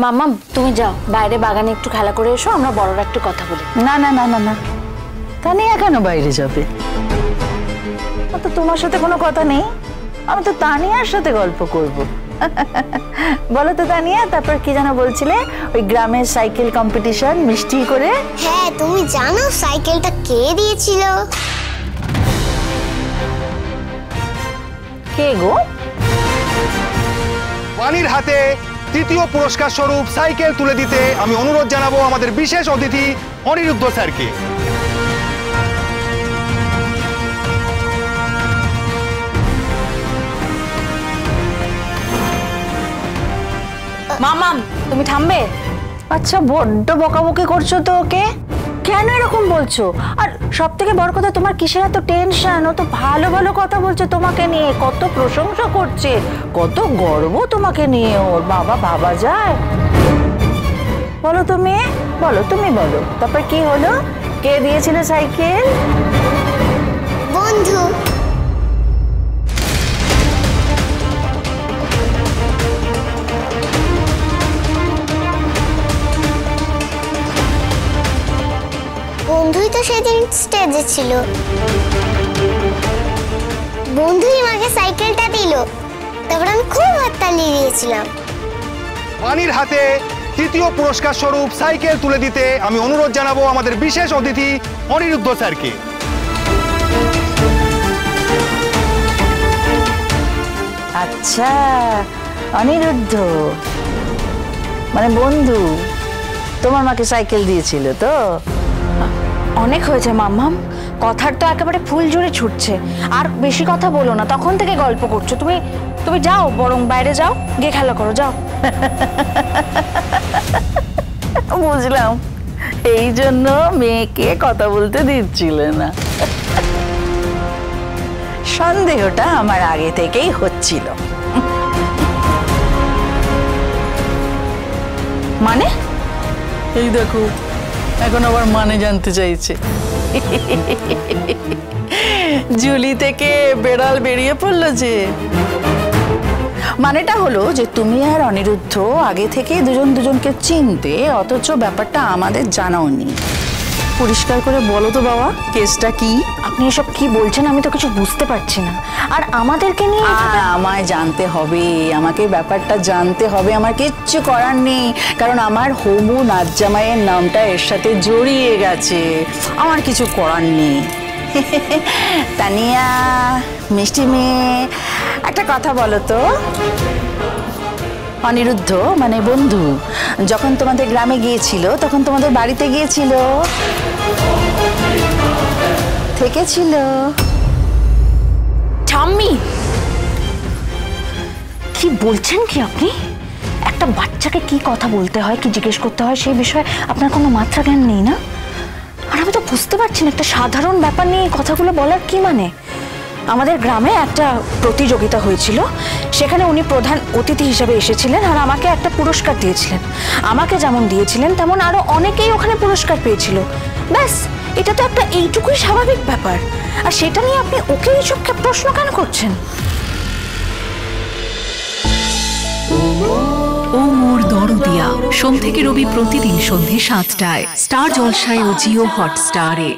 মাম্মা তুমি যাও বাইরে বাগানে একটু খেলা করে এসো, আমরা বড়রা একটু কথা বলি। না না না না না, তানিয়া কেন বাইরে যাবে? তো তোমার সাথে কোনো কথা নেই, আমি তো তানিয়ার সাথে গল্প করব। বলো তো তানিয়া, তারপর কি যেন বলছিলে? ওই গ্রামের সাইকেল কম্পিটিশন মিষ্টি করে। হ্যাঁ, তুমি জানো সাইকেলটা কে দিয়েছিল? কে গো? বাণীর হাতে তৃতীয় পুরস্কার স্বরূপ সাইকেল তুলে দিতে আমি অনুরোধ জানাবো আমাদের বিশেষ অতিথি অনিরুদ্ধ স্যারকে। মাম্মা তুমি থামবে? আচ্ছা, বড্ড বকাবকি করছো তো ওকে, কেন এরকম বলছো? আর সব থেকে বড় কথা, তোমার কিসের এত টেনশন? ও তো ভালো ভালো কথা বলছে তোমাকে নিয়ে, কত প্রশংসা করছে, কত গর্ব তোমাকে নিয়ে ওর। বাবা ভাবা যায়? বলো তুমি, বলো তুমি বলো, তারপর কি হলো? কে দিয়েছিল সাইকেল? বন্ধু। বন্ধুই তো সেদিন স্টেজে ছিল, বন্ধুই আমাকে সাইকেলটা দিল, তারপর আমি খুব হাততালি দিয়েছিলাম। বাণীর হাতে তৃতীয় পুরস্কার স্বরূপ সাইকেল তুলে দিতে আমি অনুরোধ জানাবো আমাদের বিশেষ অতিথি অনিরুদ্ধ স্যারকে। আচ্ছা, অনিরুদ্ধ মানে বন্ধু তোমার মাকে সাইকেল দিয়েছিল তো? অনেক হয়েছে মাম্মাম, কথার তো একেবারে ফুল জুড়ে ছুটছে। আর বেশি কথা বলো না, তখন থেকে গল্প করছো। তুমি তুমি যাও, বরং বাইরে যাও, গিয়ে খেলা করো, যাও। বুঝলাম, এই জন্য মেয়েকে কথা বলতে দিচ্ছিলে না। সন্দেহটা আমার আগে থেকেই হচ্ছিল। মানে? এই দেখো, এখন আবার মানে জানতে চাইছে। ঝুলি থেকে বেড়াল বেরিয়ে পড়লো যে। মানেটা হলো যে তুমি আর অনিরুদ্ধ আগে থেকে দুজন দুজনকে চিনতে, অথচ ব্যাপারটা আমাদের জানাওনি। পরিষ্কার করে বলো তো বাবা, কেসটা কি? আপনি এসব কি বলছেন? আমি তো কিছু বুঝতে পারছি না। আর আমাদেরকে নিয়ে আমায় জানতে হবে, আমাকে ব্যাপারটা জানতে হবে। আমার কিচ্ছু করার নেই, কারণ আমার হবু নাজ্জামাইয়ের নামটা এর সাথে জড়িয়ে গেছে। আমার কিছু করার নেই। তানিয়া মিষ্টি মেয়ে, একটা কথা বলো তো, অনিরুদ্ধ মানে বন্ধু যখন তোমাদের গ্রামে গিয়েছিল, তখন তোমাদের বাড়িতে গিয়েছিল, থেকেছিল? ঠাম্মি, কি বলছেন কি আপনি? একটা বাচ্চাকে কি কথা বলতে হয়, কি জিজ্ঞেস করতে হয়, সেই বিষয়ে আপনার কোনো মাত্রা জ্ঞান নেই না? আর আমি তো বুঝতে পারছি না, একটা সাধারণ ব্যাপার নিয়ে কথাগুলো বলার কি মানে? আমাদের গ্রামে একটা প্রতিযোগিতা হয়েছিল, সেখানে উনি প্রধান অতিথি হিসেবে এসেছিলেন আর আমাকে একটা পুরস্কার দিয়েছিলেন। আমাকে যেমন দিয়েছিলেন তেমন আরো অনেকেই ওখানে পুরস্কার পেয়েছিল। ব্যাস, এটা তো একটা এইটুকুই স্বাভাবিক ব্যাপার। আর সেটা নিয়ে আপনি ওকে এইসব প্রশ্ন কেন করছেন? ও মোর দরদিয়া, সোম থেকে রবি প্রতিদিন সন্ধ্যে ৭টায় স্টার জলসায় ও জিও হটস্টারে।